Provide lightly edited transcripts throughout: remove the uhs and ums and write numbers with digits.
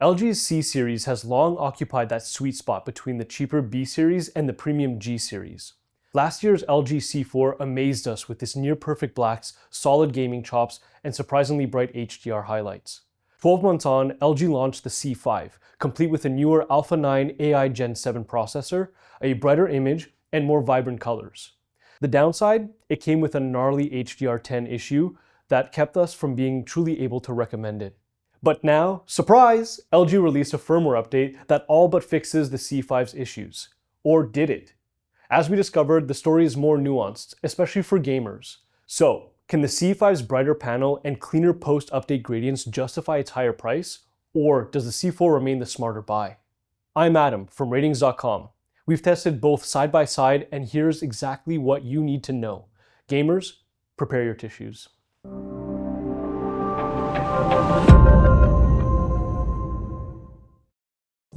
LG's C Series has long occupied that sweet spot between the cheaper B Series and the premium G Series. Last year's LG C4 amazed us with its near-perfect blacks, solid gaming chops, and surprisingly bright HDR highlights. 12 months on, LG launched the C5, complete with a newer Alpha 9 AI Gen 7 processor, a brighter image, and more vibrant colors. The downside? It came with a gnarly HDR10 issue that kept us from being truly able to recommend it. But now, surprise! LG released a firmware update that all but fixes the C5's issues. Or did it? As we discovered, the story is more nuanced, especially for gamers. So, can the C5's brighter panel and cleaner post-update gradients justify its higher price? Or does the C4 remain the smarter buy? I'm Adam from Rtings.com. We've tested both side by side, and here's exactly what you need to know. Gamers, prepare your tissues.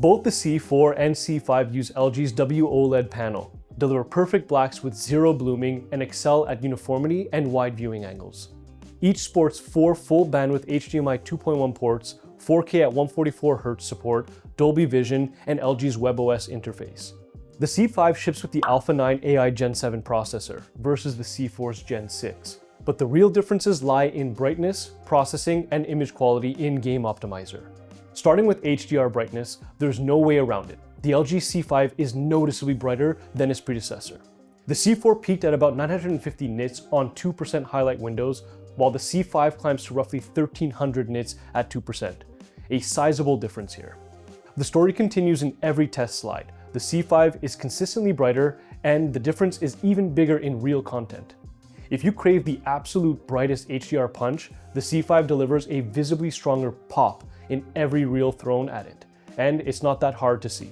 Both the C4 and C5 use LG's OLED panel, deliver perfect blacks with zero blooming, and excel at uniformity and wide viewing angles. Each sports 4 full bandwidth HDMI 2.1 ports, 4K at 144Hz support, Dolby Vision, and LG's WebOS interface. The C5 ships with the Alpha 9 AI Gen 7 processor versus the C4's Gen 6. But the real differences lie in brightness, processing, and image quality in Game Optimizer. Starting with HDR brightness, there's no way around it. The LG C5 is noticeably brighter than its predecessor. The C4 peaked at about 950 nits on 2% highlight windows, while the C5 climbs to roughly 1300 nits at 2%. A sizable difference here. The story continues in every test slide. The C5 is consistently brighter, and the difference is even bigger in real content. If you crave the absolute brightest HDR punch, the C5 delivers a visibly stronger pop in every reel thrown at it, and it's not that hard to see.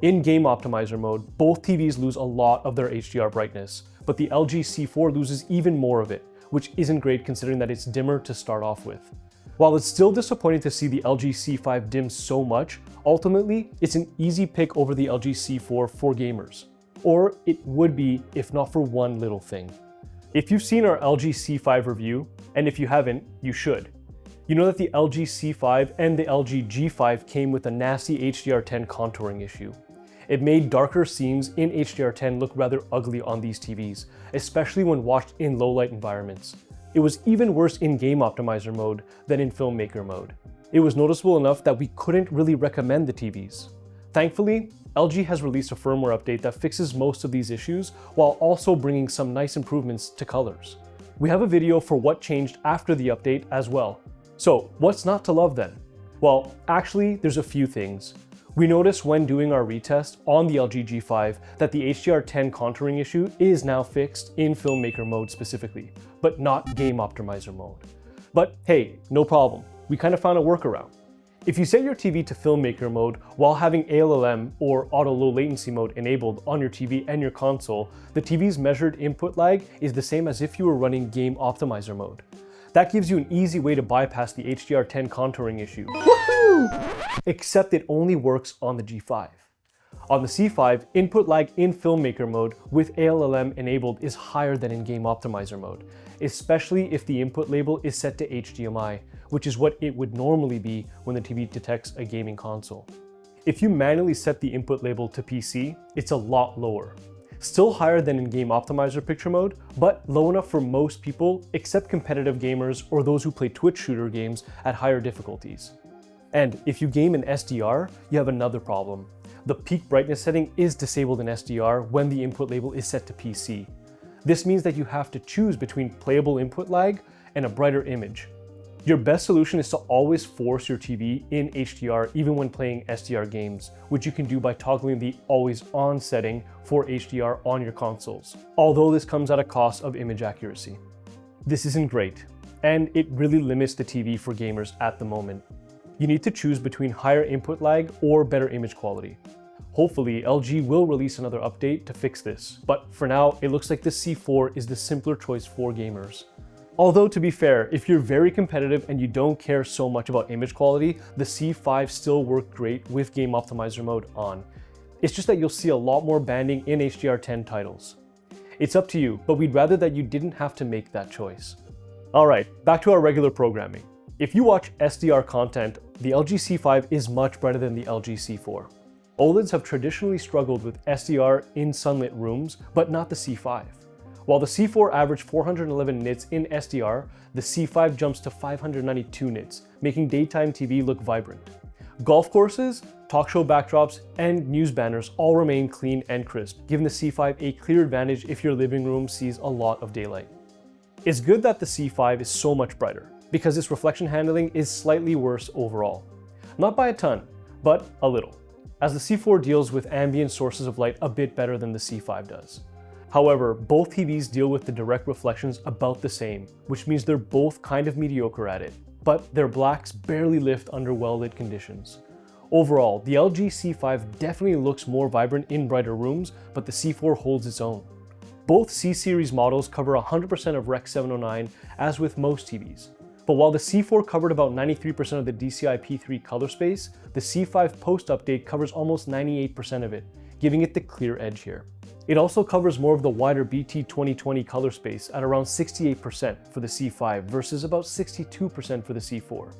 In Game Optimizer mode, both TVs lose a lot of their HDR brightness, but the LG C4 loses even more of it, which isn't great considering that it's dimmer to start off with. While it's still disappointing to see the LG C5 dim so much, ultimately, it's an easy pick over the LG C4 for gamers. Or it would be if not for one little thing. If you've seen our LG C5 review, and if you haven't, you should. You know that the LG C5 and the LG G5 came with a nasty HDR10 contouring issue. It made darker scenes in HDR10 look rather ugly on these TVs, especially when watched in low-light environments. It was even worse in Game Optimizer mode than in Filmmaker mode. It was noticeable enough that we couldn't really recommend the TVs. Thankfully, LG has released a firmware update that fixes most of these issues while also bringing some nice improvements to colors. We have a video for what changed after the update as well. So, what's not to love then? Well, actually, there's a few things. We noticed when doing our retest on the LG G5 that the HDR10 contouring issue is now fixed in Filmmaker mode specifically, but not Game Optimizer mode. But hey, no problem. We kind of found a workaround. If you set your TV to Filmmaker mode while having ALLM or Auto Low Latency mode enabled on your TV and your console, the TV's measured input lag is the same as if you were running Game Optimizer mode. That gives you an easy way to bypass the HDR10 contouring issue. Woohoo! Except it only works on the G5. On the C5, input lag in Filmmaker mode with ALLM enabled is higher than in Game Optimizer mode, especially if the input label is set to HDMI, which is what it would normally be when the TV detects a gaming console. If you manually set the input label to PC, it's a lot lower. Still higher than in Game Optimizer picture mode, but low enough for most people except competitive gamers or those who play Twitch shooter games at higher difficulties. And if you game in SDR, you have another problem. The peak brightness setting is disabled in SDR when the input label is set to PC. This means that you have to choose between playable input lag and a brighter image. Your best solution is to always force your TV in HDR even when playing SDR games, which you can do by toggling the always on setting for HDR on your consoles, although this comes at a cost of image accuracy. This isn't great, and it really limits the TV for gamers at the moment. You need to choose between higher input lag or better image quality. Hopefully, LG will release another update to fix this, but for now, it looks like the C4 is the simpler choice for gamers. Although to be fair, if you're very competitive and you don't care so much about image quality, the C5 still worked great with Game Optimizer mode on. It's just that you'll see a lot more banding in HDR10 titles. It's up to you, but we'd rather that you didn't have to make that choice. Alright, back to our regular programming. If you watch SDR content, the LG C5 is much brighter than the LG C4. OLEDs have traditionally struggled with SDR in sunlit rooms, but not the C5. While the C4 averaged 411 nits in SDR, the C5 jumps to 592 nits, making daytime TV look vibrant. Golf courses, talk show backdrops, and news banners all remain clean and crisp, giving the C5 a clear advantage if your living room sees a lot of daylight. It's good that the C5 is so much brighter, because its reflection handling is slightly worse overall. Not by a ton, but a little, as the C4 deals with ambient sources of light a bit better than the C5 does. However, both TVs deal with the direct reflections about the same, which means they're both kind of mediocre at it, but their blacks barely lift under well-lit conditions. Overall, the LG C5 definitely looks more vibrant in brighter rooms, but the C4 holds its own. Both C Series models cover 100% of Rec. 709, as with most TVs. But while the C4 covered about 93% of the DCI-P3 color space, the C5 post-update covers almost 98% of it, giving it the clear edge here. It also covers more of the wider BT 2020 color space at around 68% for the C5 versus about 62% for the C4.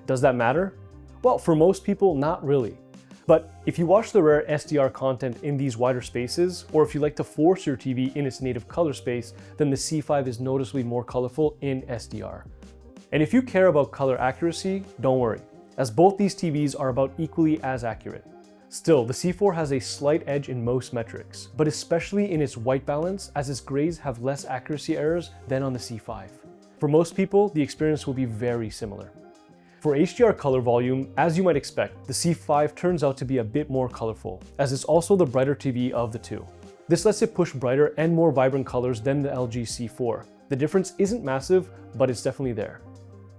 Does that matter? Well, for most people, not really. But if you watch the rare SDR content in these wider spaces, or if you like to force your TV in its native color space, then the C5 is noticeably more colorful in SDR. And if you care about color accuracy, don't worry, as both these TVs are about equally as accurate. Still, the C4 has a slight edge in most metrics, but especially in its white balance, as its grays have less accuracy errors than on the C5. For most people, the experience will be very similar. For HDR color volume, as you might expect, the C5 turns out to be a bit more colorful, as it's also the brighter TV of the two. This lets it push brighter and more vibrant colors than the LG C4. The difference isn't massive, but it's definitely there.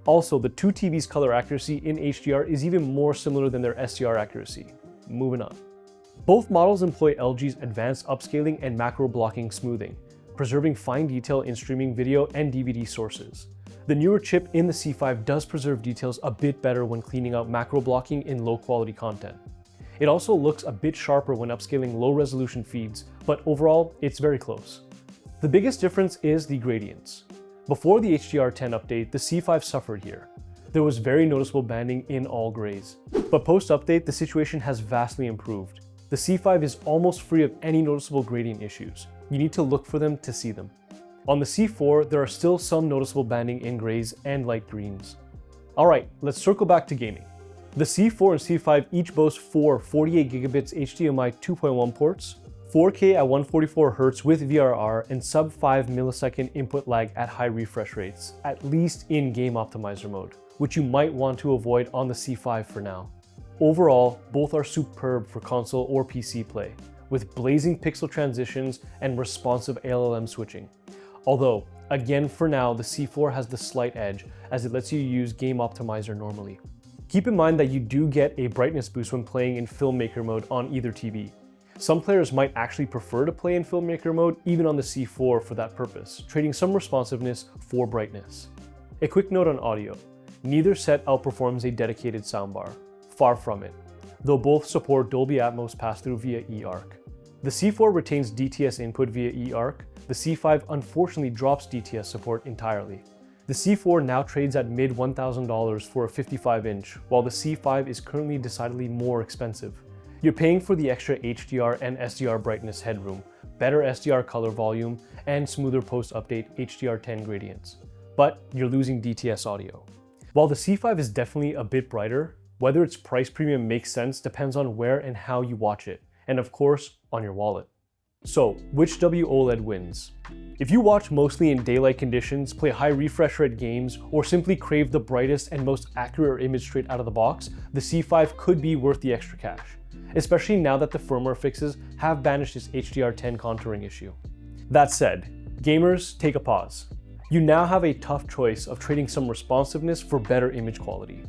Also, the two TVs' color accuracy in HDR is even more similar than their SDR accuracy. Moving on. Both models employ LG's advanced upscaling and macro blocking smoothing, preserving fine detail in streaming video and DVD sources. The newer chip in the C5 does preserve details a bit better when cleaning out macro blocking in low quality content. It also looks a bit sharper when upscaling low resolution feeds, but overall, it's very close. The biggest difference is the gradients. Before the HDR10 update, the C5 suffered here. There was very noticeable banding in all grays. But post-update, the situation has vastly improved. The C5 is almost free of any noticeable gradient issues. You need to look for them to see them. On the C4, there are still some noticeable banding in grays and light greens. Alright, let's circle back to gaming. The C4 and C5 each boast four 48GB HDMI 2.1 ports, 4K at 144Hz with VRR, and sub 5 millisecond input lag at high refresh rates, at least in game optimizer mode, which you might want to avoid on the C5 for now. Overall, both are superb for console or PC play, with blazing pixel transitions and responsive ALLM switching. Although, again for now, the C4 has the slight edge, as it lets you use Game Optimizer normally. Keep in mind that you do get a brightness boost when playing in Filmmaker mode on either TV. Some players might actually prefer to play in Filmmaker mode even on the C4 for that purpose, trading some responsiveness for brightness. A quick note on audio. Neither set outperforms a dedicated soundbar. Far from it, though both support Dolby Atmos pass-through via eARC. The C4 retains DTS input via eARC. The C5 unfortunately drops DTS support entirely. The C4 now trades at mid $1,000 for a 55-inch, while the C5 is currently decidedly more expensive. You're paying for the extra HDR and SDR brightness headroom, better SDR color volume, and smoother post-update HDR10 gradients. But you're losing DTS audio. While the C5 is definitely a bit brighter, whether its price premium makes sense depends on where and how you watch it, and of course, on your wallet. So, which WOLED wins? If you watch mostly in daylight conditions, play high refresh rate games, or simply crave the brightest and most accurate image straight out of the box, the C5 could be worth the extra cash, especially now that the firmware fixes have banished its HDR10 contouring issue. That said, gamers, take a pause. You now have a tough choice of trading some responsiveness for better image quality.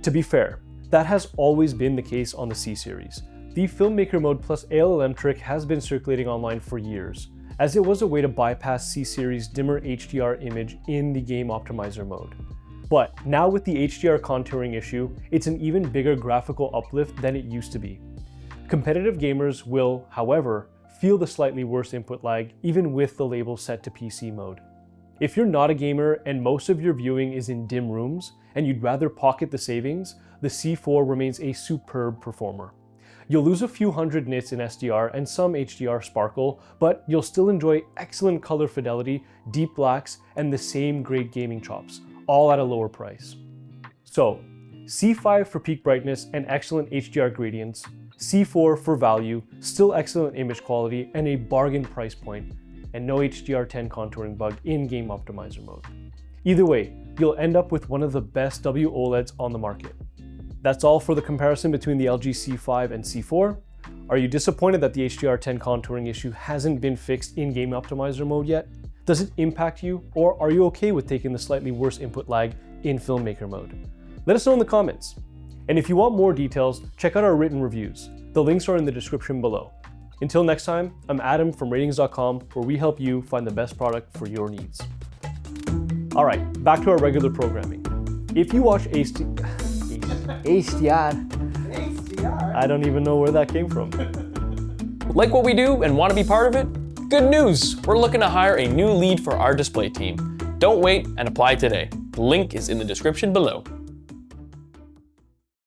To be fair, that has always been the case on the C Series. The Filmmaker mode plus ALLM trick has been circulating online for years, as it was a way to bypass C Series' dimmer HDR image in the Game Optimizer mode. But now with the HDR contouring issue, it's an even bigger graphical uplift than it used to be. Competitive gamers will, however, feel the slightly worse input lag even with the label set to PC mode. If you're not a gamer and most of your viewing is in dim rooms and you'd rather pocket the savings, the C4 remains a superb performer. You'll lose a few hundred nits in SDR and some HDR sparkle, but you'll still enjoy excellent color fidelity, deep blacks, and the same great gaming chops, all at a lower price. So, C5 for peak brightness and excellent HDR gradients, C4 for value, still excellent image quality, and a bargain price point, and no HDR10 contouring bug in Game Optimizer mode. Either way, you'll end up with one of the best WOLEDs on the market. That's all for the comparison between the LG C5 and C4. Are you disappointed that the HDR10 contouring issue hasn't been fixed in Game Optimizer mode yet? Does it impact you, or are you okay with taking the slightly worse input lag in Filmmaker mode? Let us know in the comments. And if you want more details, check out our written reviews. The links are in the description below. Until next time, I'm Adam from Rtings.com, where we help you find the best product for your needs. All right, back to our regular programming. If you watch HDR. I don't even know where that came from. Like what we do and want to be part of it? Good news! We're looking to hire a new lead for our display team. Don't wait and apply today. The link is in the description below.